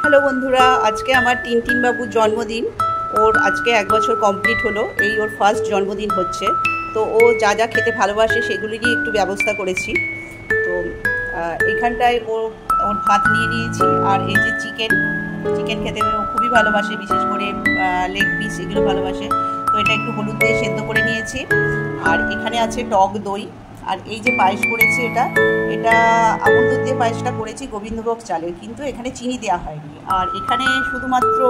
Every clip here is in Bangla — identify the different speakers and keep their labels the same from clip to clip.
Speaker 1: হ্যালো বন্ধুরা, আজকে আমার টিনটিন বাবুর জন্মদিন। ওর আজকে 1 বছর কমপ্লিট হলো। এই ওর ফার্স্ট জন্মদিন হচ্ছে। তো ও যা যা খেতে ভালোবাসে সেগুলিরই একটু ব্যবস্থা করেছি। তো এখানটায় ওর ভাত নিয়ে নিয়েছি। আর এই যে চিকেন খেতে ও খুবই ভালোবাসে, বিশেষ করে লেগ পিস এগুলো ভালোবাসে। তো এটা একটু হলুদ দিয়ে সেদ্ধ করে নিয়েছি। আর এখানে আছে টক দই। আর এই যে পায়েস করেছি, এটা আমুল দুধ দিয়ে পায়েসটা করেছি গোবিন্দভোগ চালের, কিন্তু এখানে চিনি দেওয়া হয়নি। আর এখানে শুধুমাত্র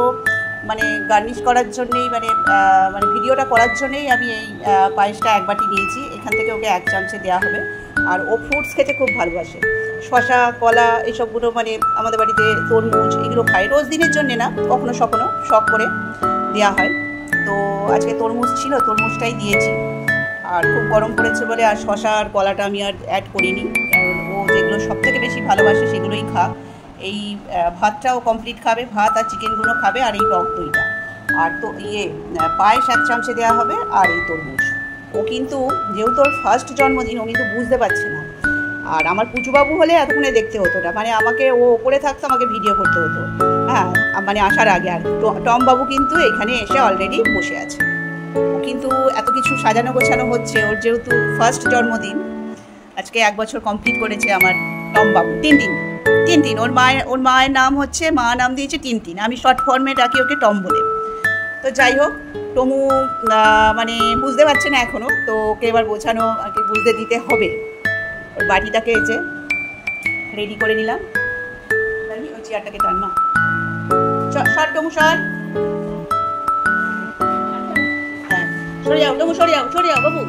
Speaker 1: মানে গার্নিশ করার জন্যেই, মানে ভিডিওটা করার জন্যেই আমি এই পায়েসটা 1 বাটি নিয়েছি। এখান থেকে ওকে 1 চামচে দেওয়া হবে। আর ও ফ্রুটস খেতে খুব ভালোবাসে, শশা, কলা এসবগুলো, মানে আমাদের বাড়িতে তরমুজ এগুলো খায়। রোজ দিনের জন্যে না, কখনো সখনো শখ করে দেওয়া হয়। তো আজকে তরমুজ ছিল, তরমুজটাই দিয়েছি। আর খুব গরম পড়েছে বলে আর শশা আর কলাটা আমি আর অ্যাড করিনি, কারণ ও যেগুলো সবথেকে বেশি ভালোবাসে সেগুলোই এই ভাতটাও কমপ্লিট খাবে, ভাত আর চিকেনগুলো খাবে, আর এই টক দইটা। আর তো পায়েস 1 চামচে দেওয়া হবে। আর এই তরমুজ। ও কিন্তু যেহেতু ওর ফার্স্ট জন্মদিন, ও কিন্তু বুঝতে পারছে না। আর আমার পুচুবাবু হলে এতক্ষণে দেখতে হতো না, মানে আমাকে ও ওপরে থাকতো, আমাকে ভিডিও করতে হতো, হ্যাঁ, মানে আসার আগে। আর টম বাবু কিন্তু এখানে এসে অলরেডি বসে আছে। কিন্তু এত কিছু সাজানো গোছানো হচ্ছে, ওর যেহেতু ফার্স্ট জন্মদিন। আজকে 1 বছর কমপ্লিট করেছে আমার টম বাবু। টিনটিন ওর মায়ের নাম হচ্ছে, মা নাম দিয়েছে টিনটিন। আমি শর্ট ফর্মে ডাকি ওকে টম বলে। তো যাই হোক, টমু মানে বুঝতে পারছে না এখনও, তো ওকে এবার বোঝানো, ওকে বুঝতে দিতে হবে। ওর বাটিটাকে এই যে রেডি করে নিলাম। ওই চেয়ারটাকে টান মা, সর টমু সর, সরে যাও বাবু।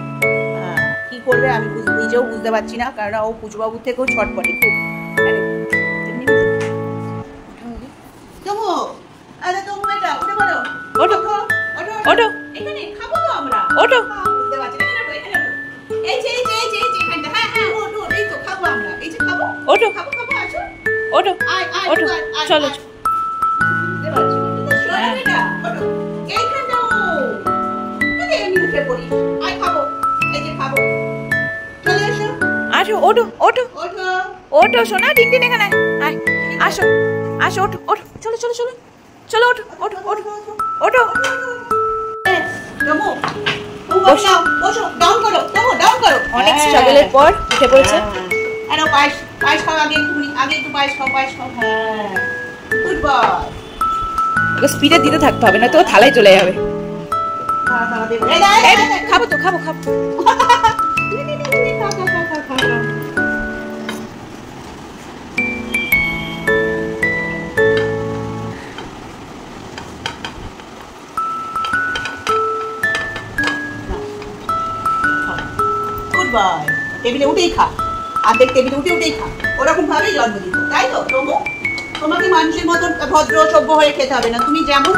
Speaker 1: কি করবে আমি নিজেও বুঝতে পারছি না, কারণ ও পুচুবাবুর থেকেও ছটপটে খুব। চলো ওঠো সোনা, টিনটিন এখানে আসো, ওঠো, চলো ওঠো। অনেক স্ট্রাগলের পর উঠে পড়েছে। পায়েস খাও, আগে একটু পায়েস খাও। হ্যাঁ, গুড বয়।
Speaker 2: ওকে স্পিডে দিতে থাকতে হবে, না তো থালায় চলে যাবে। খাবো।
Speaker 1: টেবিলে উঠেই খা, আর্ধেক টেবিলে উঠেই খা। ওরকম ভাবেই জন্ম দিত, তাই তো টমু? তোমাকে মানুষের মতন ভদ্র সভ্য হয়ে খেতে হবে না। তুমি তেমন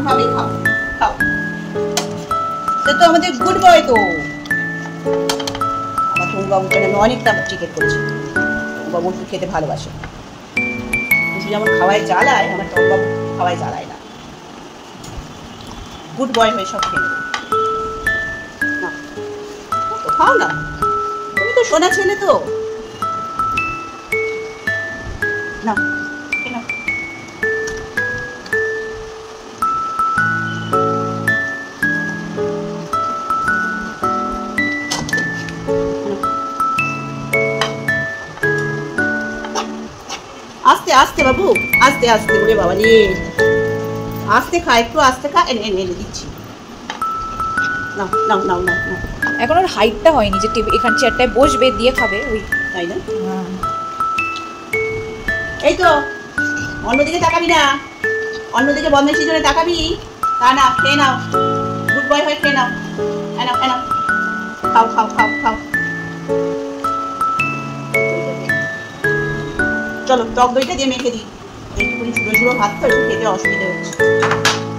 Speaker 1: ভাবেই খাও। সে তো আমাদের গুড বয়। তো আমার টমু বাবুকে আমি অনেকটা চিকেন করছি। বাবু একটু খেতে ভালোবাসে। তুমি যেমন খাওয়ায় জ্বালায়, আমার টমু বাবু খাওয়ায় জ্বালায় না। গুড বয় হয়ে সব খেয়ে নেবে। খাও না, তুমি তো সোনা ছেলে। তো না, আস্তে বাবু, আস্তে বলে বাবা রে, আস্তে খা, একটু আস্তে খা। এনে দিচ্ছি। নাও।
Speaker 2: এখন ওর হাইটটা হয়নি যে এখান চেয়ারটায় বসবে, দিয়ে খাবে, ওই
Speaker 1: তাই না? এই তো, অন্যদিকে তাকাবি না, অন্যদিকে বদমাইশি জন্য তাকাবি তা না। খেয়ে নাও, গুড বয় হয়ে খেয়ে নাও। খাও। চলো, টক দইটা দিয়ে মেখে দিই। একটুখানি ঝুড়ো ভাত তো, একটু খেতে অসুবিধা হচ্ছে।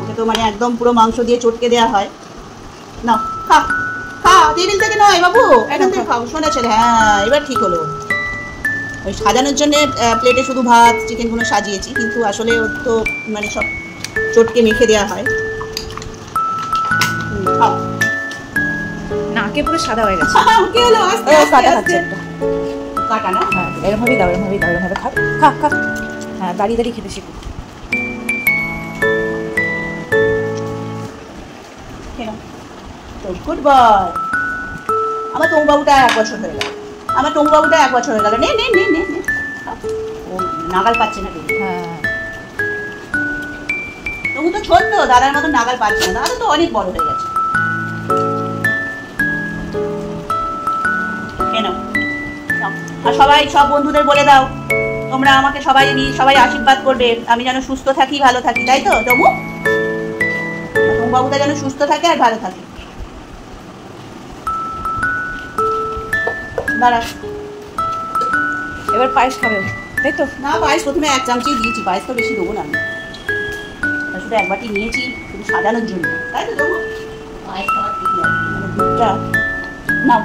Speaker 1: ওকে তো মানে একদম পুরো মাংস দিয়ে চটকে দেওয়া হয়। না, খা, টেবিল থেকে নয় বাবু, এখান থেকে খাও, শোনা ছেলে। হ্যাঁ, এবার ঠিক হলো। ওই সাজানোর জন্য প্লেটে শুধু ভাত চিকেনগুলো সাজিয়েছি, কিন্তু আসলে ওর তো মানে সব চটকে মেখে দেওয়া হয়।
Speaker 2: নাকে পুরো সাদা হয়ে গেছে।
Speaker 1: কি হলো? কাটা খাচ্ছে একটা। কাটা না?
Speaker 2: হ্যাঁ, এরকমভাবেই দাও, এরকমভাবে খা। হ্যাঁ, দাঁড়িয়ে খেতে শিখো।
Speaker 1: খেয়ে নাও। তো গুড বয়। আমার টমুবাবুটা 1 বছর হয়ে গেল। আমার টমুবাবুটা 1 বছর হয়ে গেল। নে নে নে নে নে। ও নাগাল পাচ্ছে না কিন্তু।
Speaker 2: হ্যাঁ
Speaker 1: টমু তো ছোট্ট, দাদার মতো নাগাল পাচ্ছে না। দাদা তো অনেক বড় হয়ে গেছে। খেয়ে নাও। নাও। আর সবাই সব বন্ধুদের বলে দাও তোমরা আমাকে সবাই আশীর্বাদ করবে, আমি যেন সুস্থ থাকি, ভালো থাকি, তাই তো টমু? টমুবাবুটা যেন সুস্থ থাকে আর ভালো থাকে। দাঁড়া।
Speaker 2: এবার পায়েস খাবে তাই তো?
Speaker 1: না, পায়েস প্রথমে 1 চামচই দিয়েছি, পায়েস তো বেশি দেবো না আমি। শুধু 1 বাটি নিয়েছি শুধু সাজানোর জন্য, তাই তো দেবো? পায়েস খাওয়ার ঠিক নয়, মানে দুধটা নাও।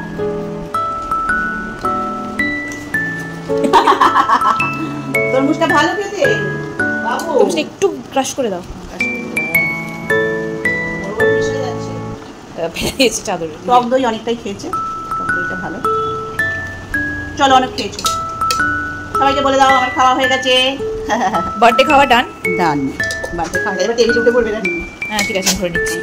Speaker 1: তরমুজটা ভালো খেতে বাবু।
Speaker 2: তরমুজটা একটু ক্রাশ করে দাও। ফেলে দিয়েছে চাদরে।
Speaker 1: টক দই অনেকটাই খেয়েছে, টক দইটা ভালো। চলো, অনেক খেয়েছো। সবাইকে বলে দাও আমার খাওয়া হয়ে গেছে।
Speaker 2: বার্থডে খাওয়া ডান।
Speaker 1: ডান। বাড়িতে খাওয়া এবার টেবিলে উঠে পড়বে না।
Speaker 2: হ্যাঁ ঠিক আছে, আমি ধরে নিচ্ছি।